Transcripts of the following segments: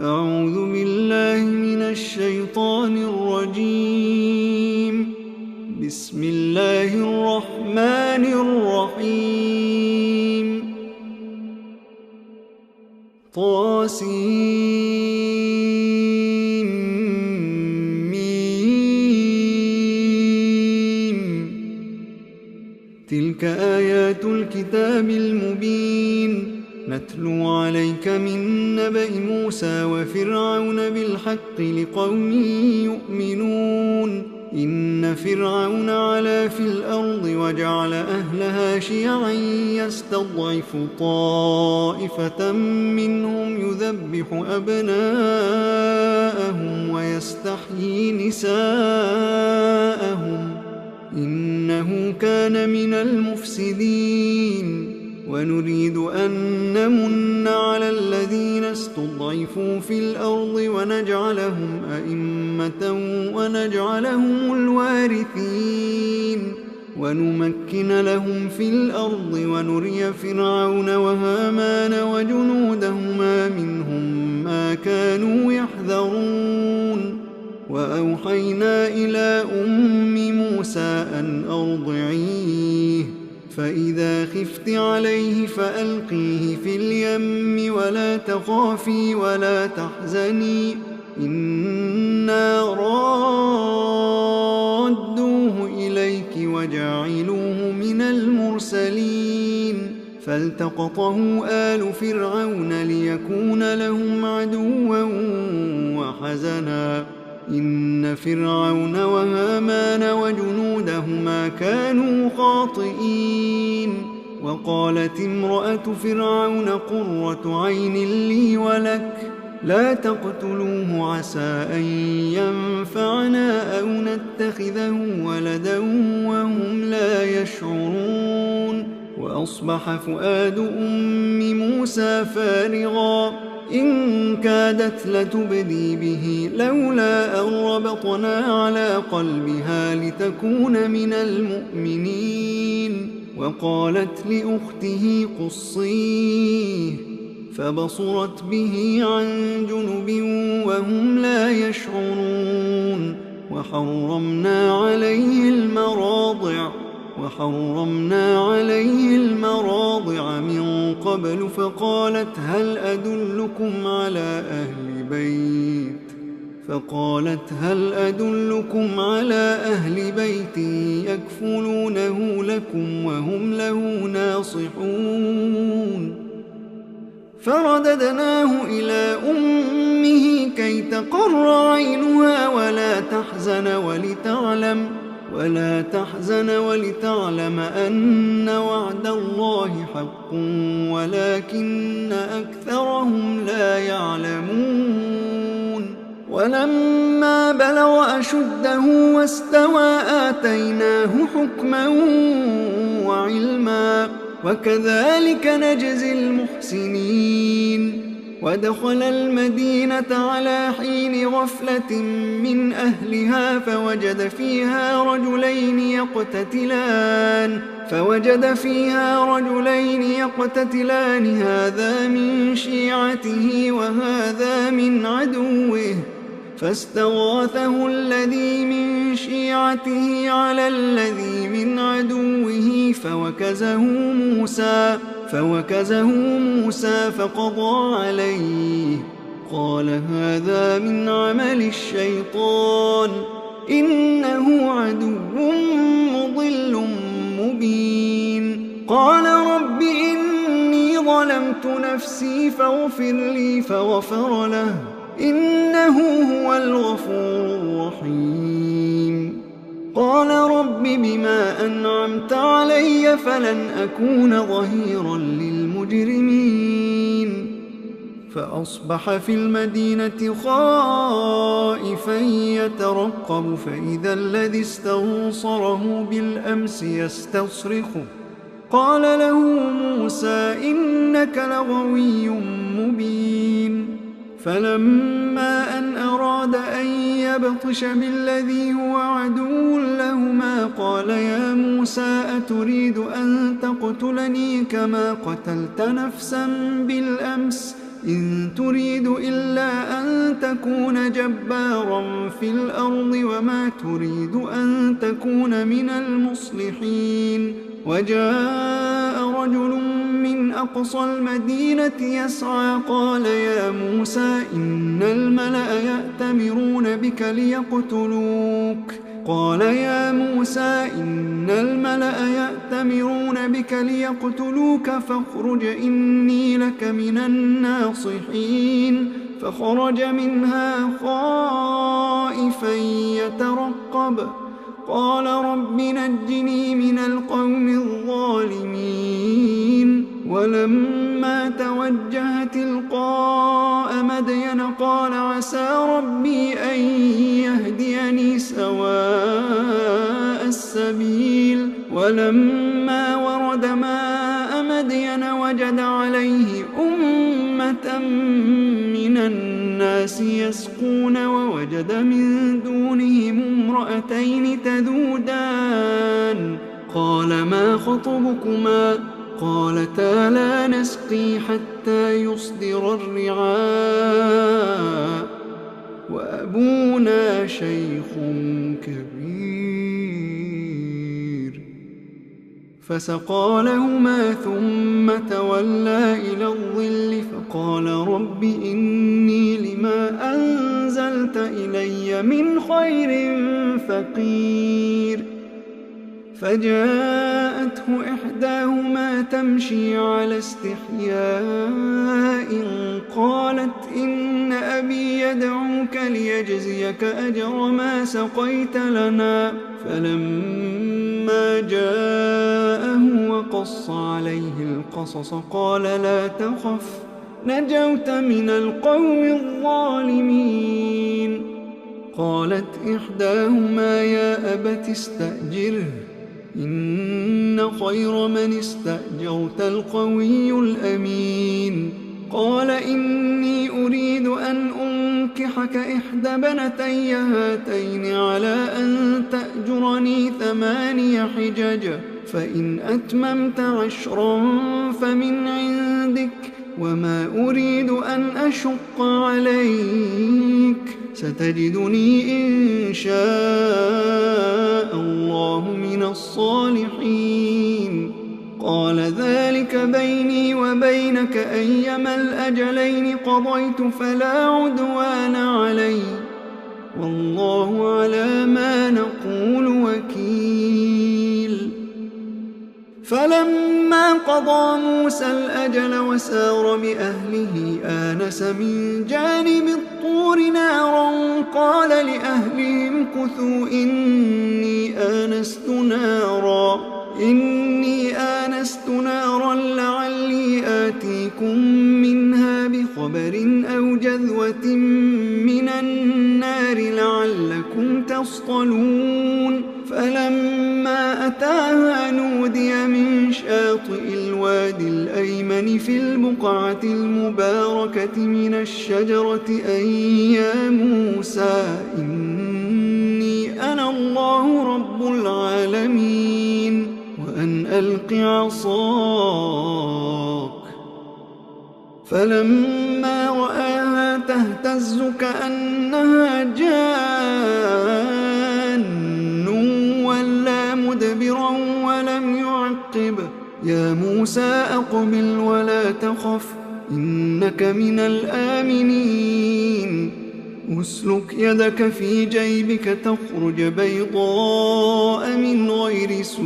أعوذ بالله من الشيطان الرجيم. بسم الله الرحمن الرحيم. طاسيم ميم. تلك آيات الكتاب المبين، نتلو عليك من نبأ موسى وفرعون بالحق لقوم يؤمنون. إن فرعون علا في الأرض وجعل أهلها شيعا يستضعف طائفة منهم يذبح أبناءهم ويستحيي نساءهم، إنه كان من المفسدين. ونريد أن نمن على الذين استضعفوا في الأرض ونجعلهم أئمة ونجعلهم الوارثين، ونمكن لهم في الأرض ونري فرعون وهامان وجنودهما منهم ما كانوا يحذرون. وأوحينا إلى أم موسى أن أرضعيه، فإذا خفت عليه فألقيه في اليم ولا تخافي ولا تحزني، إنا رادوه إليك وجاعلوه من المرسلين. فالتقطه آل فرعون ليكون لهم عدوا وحزنا، إن فرعون وهامان وجنودهما كانوا خاطئين. وقالت امرأة فرعون قرة عين لي ولك، لا تقتلوه عسى أن ينفعنا أو نتخذه ولدا وهم لا يشعرون. وأصبح فؤاد أم موسى فارغا إن كادت لتبدي به لولا أن ربطنا على قلبها لتكون من المؤمنين. وقالت لأخته قصيه، فبصرت به عن جنب وهم لا يشعرون. وحرمنا عليه المراضع من قبل، فقالت هل أدلكم على أهل بيت يكفلونه لكم وهم له ناصحون. فرددناه إلى أمه كي تقر عينها ولا تحزن ولتعلم أن وعد الله حق ولكن أكثرهم لا يعلمون. ولما بلغ أشده واستوى آتيناه حكما وعلما، وكذلك نجزي المحسنين. ودخل المدينة على حين غفلة من أهلها فوجد فيها رجلين يقتتلان، هذا من شيعته وهذا من عدوه، فاستغاثه الذي من شيعته على الذي من عدوه فوكزه موسى فقضى عليه. قال هذا من عمل الشيطان، إنه عدو مضل مبين. قال رب إني ظلمت نفسي فاغفر لي، فغفر له، إنه هو الغفور الرحيم. قال رب بما أنعمت علي فلن أكون ظهيرا للمجرمين. فأصبح في المدينة خائفا يترقب، فإذا الذي استنصره بالأمس يستصرخه. قال له موسى إنك لغوي مبين. فلما أن أراد أن يبطش بالذي هو عدو لهما قال يا موسى أتريد أن تقتلني كما قتلت نفسا بالأمس إن تريد إلا أن تكون جبارا في الأرض وما تريد أن تكون من المصلحين. وجاء رجل من أقصى المدينة يسعى قال يا موسى إن الملأ يأتمرون بك ليقتلوك فاخرج إني لك من الناصحين. فخرج منها خائفا يترقب قال رب نجني من القوم الظالمين. ولما توجه تلقاء مدين قال عسى ربي أن يهديني سواء السبيل. ولما ورد ماء مدين وجد عليه أمة من الناس يسقون ووجد من دونهم امرأتين تذودان قال ما خطبكما قالتا لا نسقي حتى يصدر الرعاء وأبونا شيخ كبير. فسقى لهما ثم تولى إلى الظل فقال رب إني لما أنزلت إلي من خير فقير. فجاءته إحداهما تمشي على استحياء قالت إن أبي يدعوك ليجزيك أجر ما سقيت لنا. فلما جاءه وقص عليه القصص قال لا تخف نجوت من القوم الظالمين. قالت إحداهما يا أبت استأجره إن خير من استأجرت القوي الأمين. قال إني أريد أن أنكحك إحدى بنتي هاتين على أن تأجرني 8 حجج فإن أتممت 10 فمن عندك وما أريد أن أشق عليك ستجدني إن شاء الله من الصالحين. قال ذلك بيني وبينك أيما الأجلين قضيت فلا عدوان علي والله على ما نقول وكيل. فلما قضى موسى الأجل وسار بأهله آنس من جانب الطور نارا قال لأهلهم امكثوا إني آنست نارا لعلي آتيكم منها بخبر أو جذوة من النار لعلكم تصطلون. فلما أتاها نودي من شاطئ الوادي الأيمن في البقعة المباركة من الشجرة أن يا موسى إني أنا الله رب العالمين وأن ألق عصاك. فلما رآها تهتز كأنها جان ولا مدبرا ولم يعقب. يا موسى أقبل ولا تخف إنك من الآمنين. أسلك يدك في جيبك تخرج بيضاء من غير سوء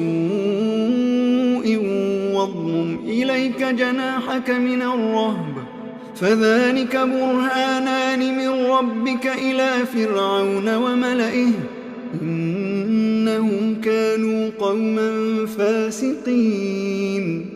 واضمم إليك جناحك من الرهب فذلك برهانان من ربك إلى فرعون وملئه إنهم كانوا قوما فاسقين.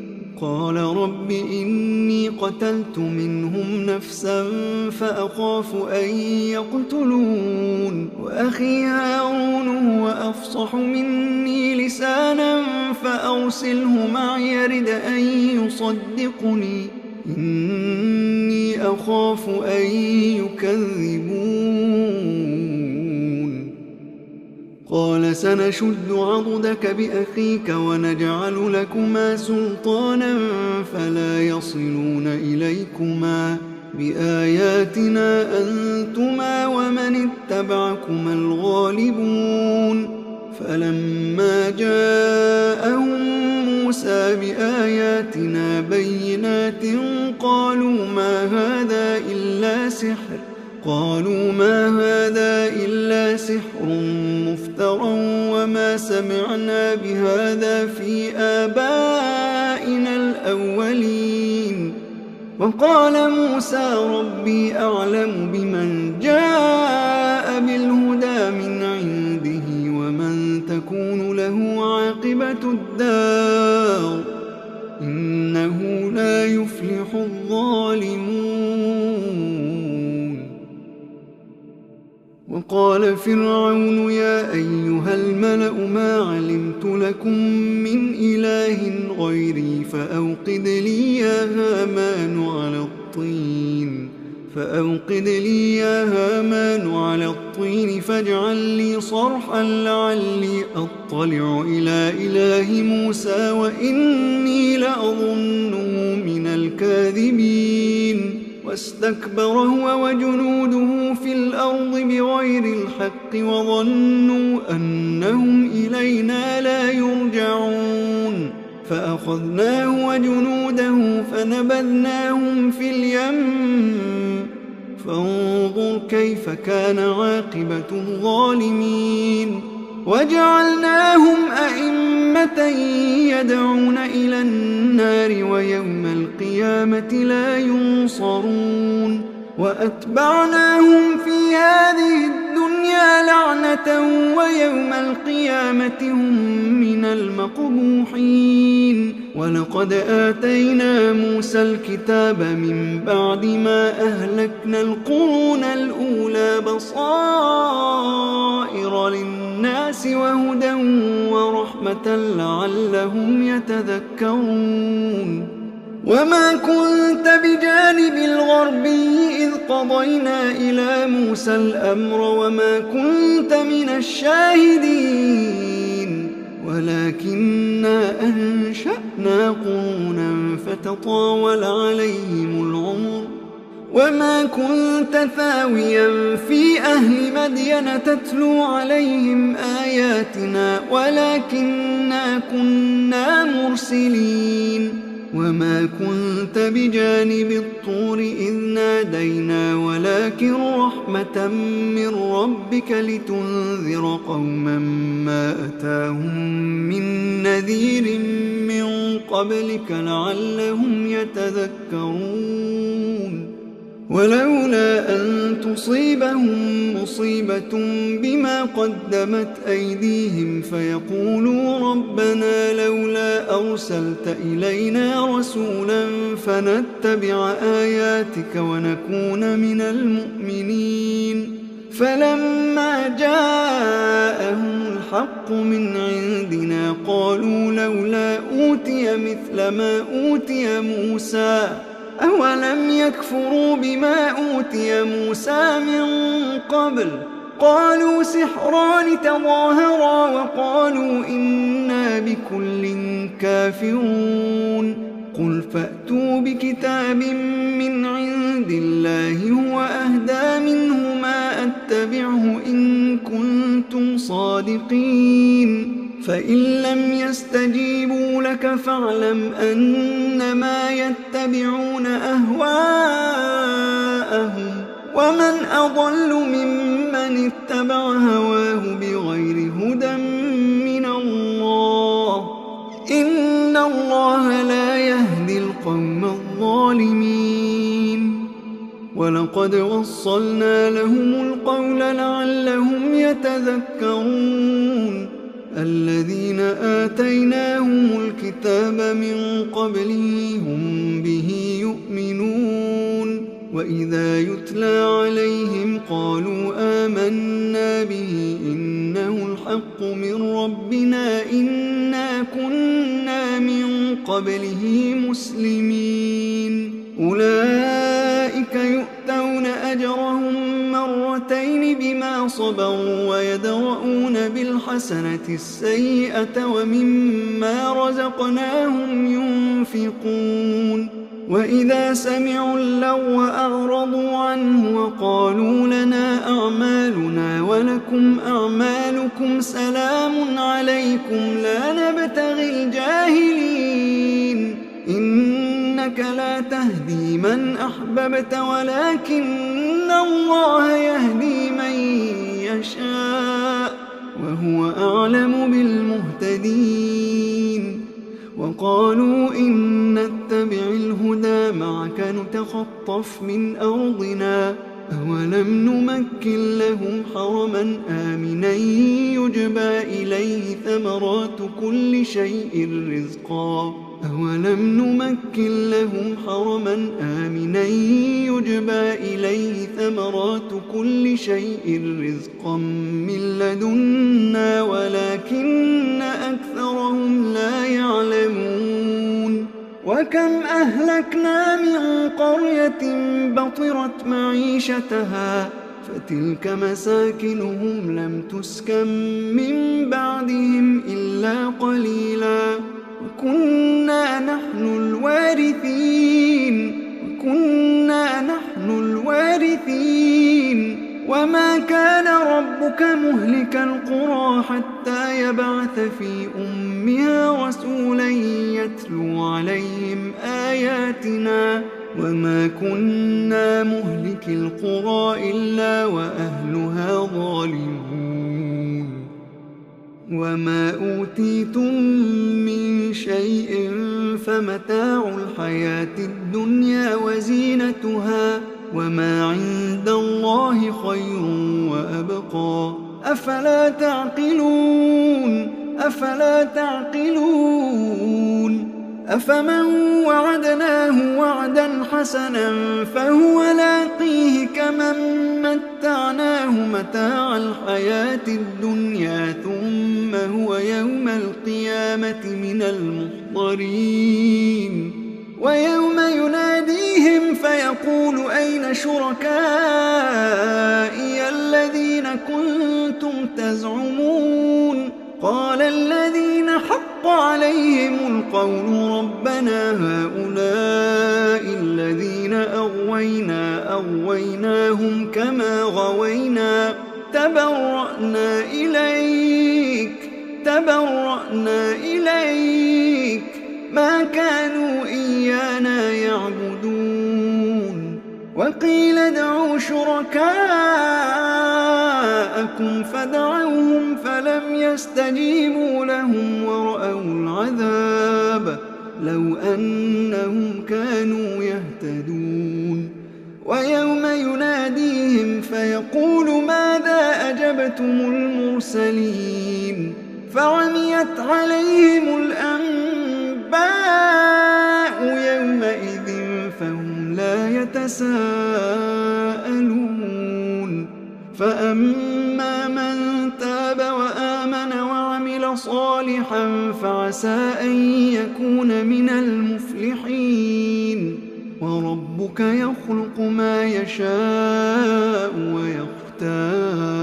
قال رب إني قتلت منهم نفسا فأخاف أن يقتلون وأخي هارون هو أفصح مني لسانا فأرسله معي يرد أن يصدقني إني أخاف أن يكذبون. قال سنشد عضدك بأخيك ونجعل لكما سلطانا فلا يصلون إليكما بآياتنا أنتما ومن اتبعكما الغالبون فلما جاءهم موسى بآياتنا بينات قالوا ما هذا إلا سحر مفترى وما سمعنا بهذا في آبائنا الأولين. وقال موسى ربي أعلم بمن جاء بالهدى من عنده ومن تكون له عاقبة الدار إنه لا يفلح الظالمون. وقال فرعون يا أيها الملأ ما علمت لكم من إله غيري فأوقد لي يا هامان على الطين فاجعل لي صرحا لعلي أطلع إلى إله موسى وإني لأظنه من الكاذبين. واستكبر هو وجنوده في الأرض بغير الحق وظنوا أنهم إلينا لا يرجعون فأخذناه وجنوده فنبذناهم في اليم فانظر كيف كان عاقبة الظالمين. وجعلناهم أئمة يدعون إلى النار ويوم القيامة لا ينصرون. وأتبعناهم في هذه الدنيا لعنة ويوم القيامة هم من المقبوحين. ولقد آتينا موسى الكتاب من بعد ما أهلكنا القرون الأولى بصائر للناس وهدى ورحمة لعلهم يتذكرون. وما كنت بجانب الغربي إذ قضينا إلى موسى الأمر وما كنت من الشاهدين ولكننا أنشأنا قرونا فتطاول عليهم العمر وما كنت ثاويا في أهل مدين تتلو عليهم آياتنا ولكننا كنا مرسلين. وما كنت بجانب الطور إذ نادينا ولكن رحمة من ربك لتنذر قوما ما أتاهم من نذير من قبلك لعلهم يتذكرون. ولولا أن تصيبهم مصيبة بما قدمت أيديهم فيقولوا ربنا لولا أرسلت إلينا رسولا فنتبع آياتك ونكون من المؤمنين. فلما جاءهم الحق من عندنا قالوا لولا أوتي مثل ما أوتي موسى أولم يكفروا بما أوتي موسى من قبل قالوا سحران تظاهرا وقالوا إنا بكل كافرون. قل فأتوا بكتاب من عند الله هو أهدى منه ما أتبعه إن كنتم صادقين. فإن لم يستجيبوا لك فاعلم أنما يتبعون أهواءهم ومن أضل ممن اتبع هواه بغير هدى من الله إن الله لا يهدي القوم الظالمين. ولقد وصلنا لهم القول لعلهم يتذكرون. الذين آتيناهم الكتاب من قبله هم به يؤمنون. وإذا يتلى عليهم قالوا آمنا به إنه الحق من ربنا إنا كنا من قبله مسلمين. أولئك يؤتون أجرهم مرتين بما صبروا ويدرؤون بالحسنة السيئة ومما رزقناهم ينفقون. وإذا سمعوا اللغو أعرضوا عنه وقالوا لنا أعمالنا ولكم أعمالكم سلام عليكم لا نبتغي الجاهلين إنك لا تهدي من أحببت ولكن الله يهدي من يشاء وهو أعلم بالمهتدين وقالوا إن نتبع الهدى معك نتخطف من أرضنا أولم نمكن لهم حرما آمنا يجبى إليه ثمرات كل شيء رزقا أولم نمكن لهم حرما آمنا يجبى إليه ثمرات كل شيء رزقا من لدنا ولكن أكثرهم لا يعلمون وكم أهلكنا من قرية بطرت معيشتها فتلك مساكنهم لم تسكن من بعدهم إلا قليلا وكنا نحن الوارثين وما كان ربك مهلك القرى حتى يبعث في أمها رسولا يتلو عليهم آياتنا وما كنا مهلك القرى إلا وأهلها ظالمون وما أوتيتم من شيء فمتاع الحياة الدنيا وزينتها وما عند الله خير وأبقى أفلا تعقلون أفمن وعدناه وعدا حسنا فهو لاقيه كمن متعناه متاع الحياة الدنيا ثم هو يوم القيامة من المحضرين ويوم يناديهم فيقول أين شركائي الذين كنتم تزعمون قال الذين حق عليهم القول ربنا هؤلاء الذين أغويناهم كما غوينا تبرأنا إليك ما كانوا إيانا يعبدون وقيل ادعوا شركاءكم فدعوهم فلم يستجيبوا لهم ورأوا العذاب لو أنهم كانوا يهتدون ويوم يناديهم فيقول ماذا أجبتم المرسلين فعميت عليهم الأنباء يومئذ فهم لا يتساءلون فأما من تاب وآمن وعمل صالحا فعسى أن يكون من المفلحين وربك يخلق ما يشاء ويختار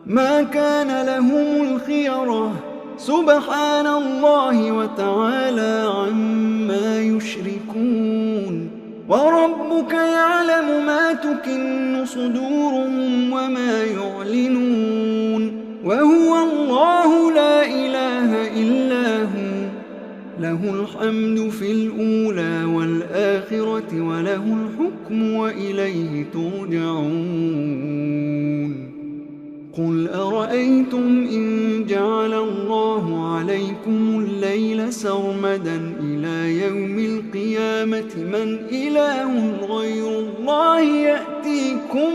ما كان لهم الخيرة سبحان الله وتعالى عما يشركون وربك يعلم ما تكن صدورهم وما يعلنون وهو الله لا إله إلا هو له الحمد في الأولى والآخرة وله الحكم وإليه ترجعون قل أرأيتم إن جعل الله عليكم الليل سرمدا إلى يوم القيامة من إله غير الله يأتيكم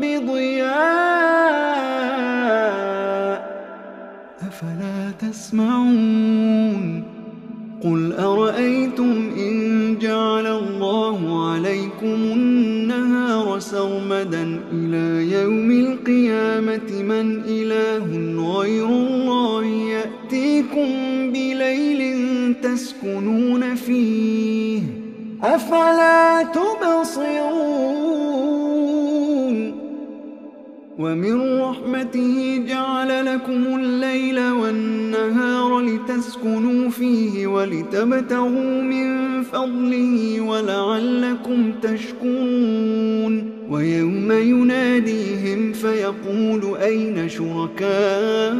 بضياء أفلا تسمعون قل أرأيتم إن جعل الله عليكم النهار سرمدا إلى يوم القيامة من إله غير الله يأتيكم بليل تسكنون فيه أفلا تبصرون ومن رحمته جعل لكم الليل والنهار لتسكنوا فيه ولتبتغوا من فضله ولعلكم تشكرون ويوم يناديهم فيقول أين شركائي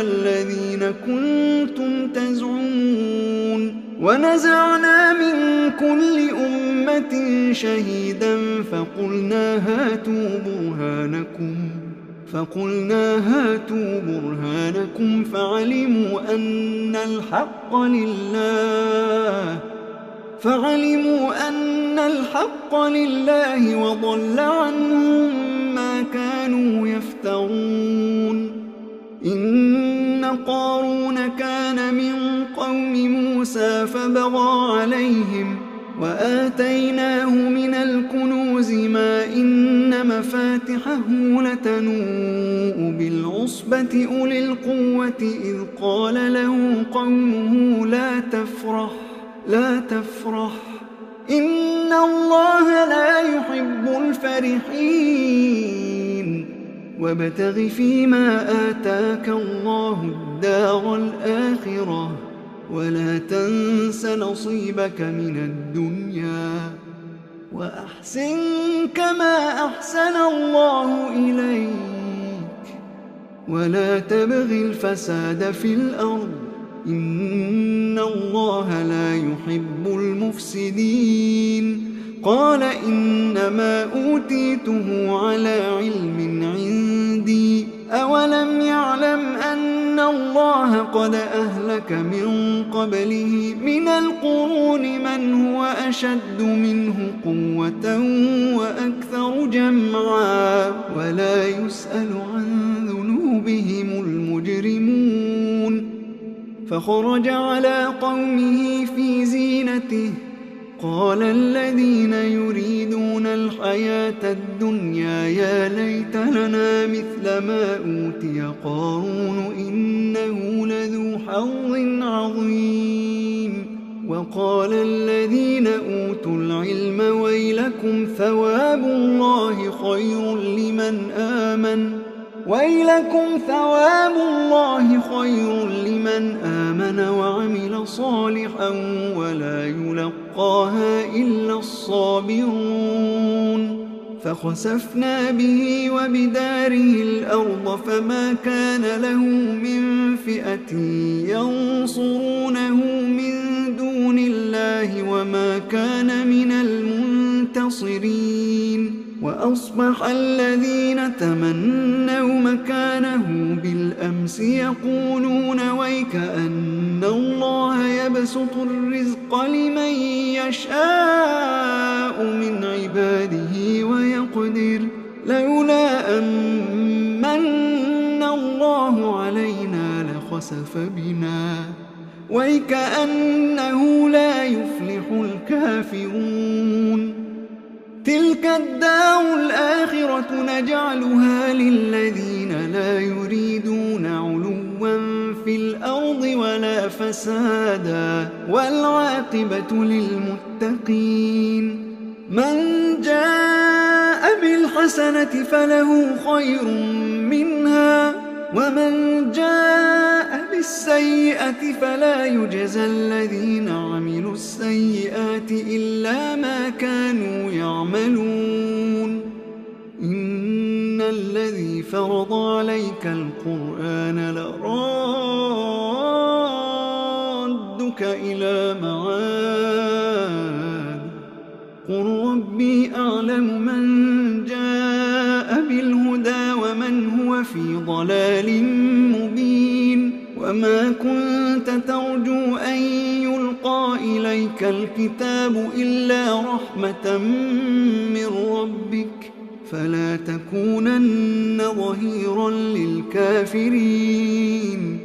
الذين كنتم تزعمون ونزعنا من كل أمة شهيدا فقلنا هاتوا برهانكم فعلموا أن الحق لله وضل عنهم ما كانوا يفترون إن قارون كان من قوم موسى فبغى عليهم وآتيناه من الكنوز ما إن مفاتحه لتنوء بالعصبة أولي القوة إذ قال له قومه لا تفرح إن الله لا يحب الفرحين وابتغ فيما آتاك الله الدار الآخرة ولا تنس نصيبك من الدنيا وأحسن كما أحسن الله إليك ولا تبغ الفساد في الأرض إن الله لا يحب المفسدين قال إنما أوتيته على علم عندي أولم يعلم أن الله قد أهلك من قبله من القرون من هو أشد منه قوة وأكثر جمعا ولا يسأل عن ذنوبهم المجرمون فخرج على قومه في زينته قال الذين يريدون الحياة الدنيا يا ليت لنا مثل ما أوتي قارون إنه لذو حظ عظيم وقال الذين أوتوا العلم ويلكم ثواب الله خير لمن آمن وعمل صالحا ولا يلقاها إلا الصابرون فخسفنا به وبداره الأرض فما كان له من فئة ينصرونه من دون الله وما كان من المنتصرين وأصبح الذين تمنوا مكانه بالأمس يقولون ويك أن الله يبسط الرزق لمن يشاء من عباده ويقدر لولا أمن الله علينا لخسف بنا ويكأنه لا يفلح الكافرون تلك الدار الآخرة نجعلها للذين لا يريدون علوا في الأرض ولا فسادا والعاقبة للمتقين من جاء بالحسنة فله خير منها ومن جاء بالسيئة فلا يجزى الذين عملوا السيئات إلا ما كانوا يعملون إن الذي فرض عليك القرآن لرادك إلى معاد قل ربي أعلم من جاء بالهدى ومن هو في ضلال مبين وما كنت ترجو أن يلقى إليك الكتاب إلا رحمة من ربك فلا تكونن ظهيرا للكافرين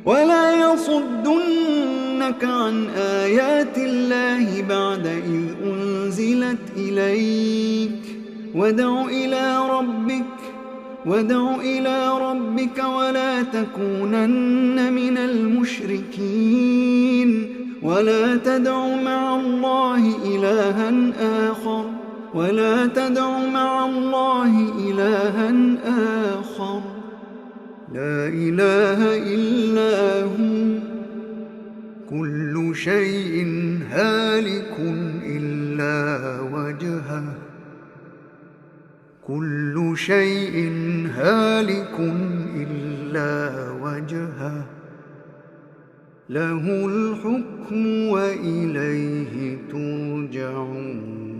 ولا يصدنك عن آيات الله بعد إذ أنزلت إليك وادع إلى ربك ولا تكونن من المشركين ولا تدع مع الله إلها آخر ولا تدع مع الله إلها آخر لا إله إلا هو كل شيء هالك إلا وجهه كل شيء هالك إلا وجهه له الحكم وإليه ترجعون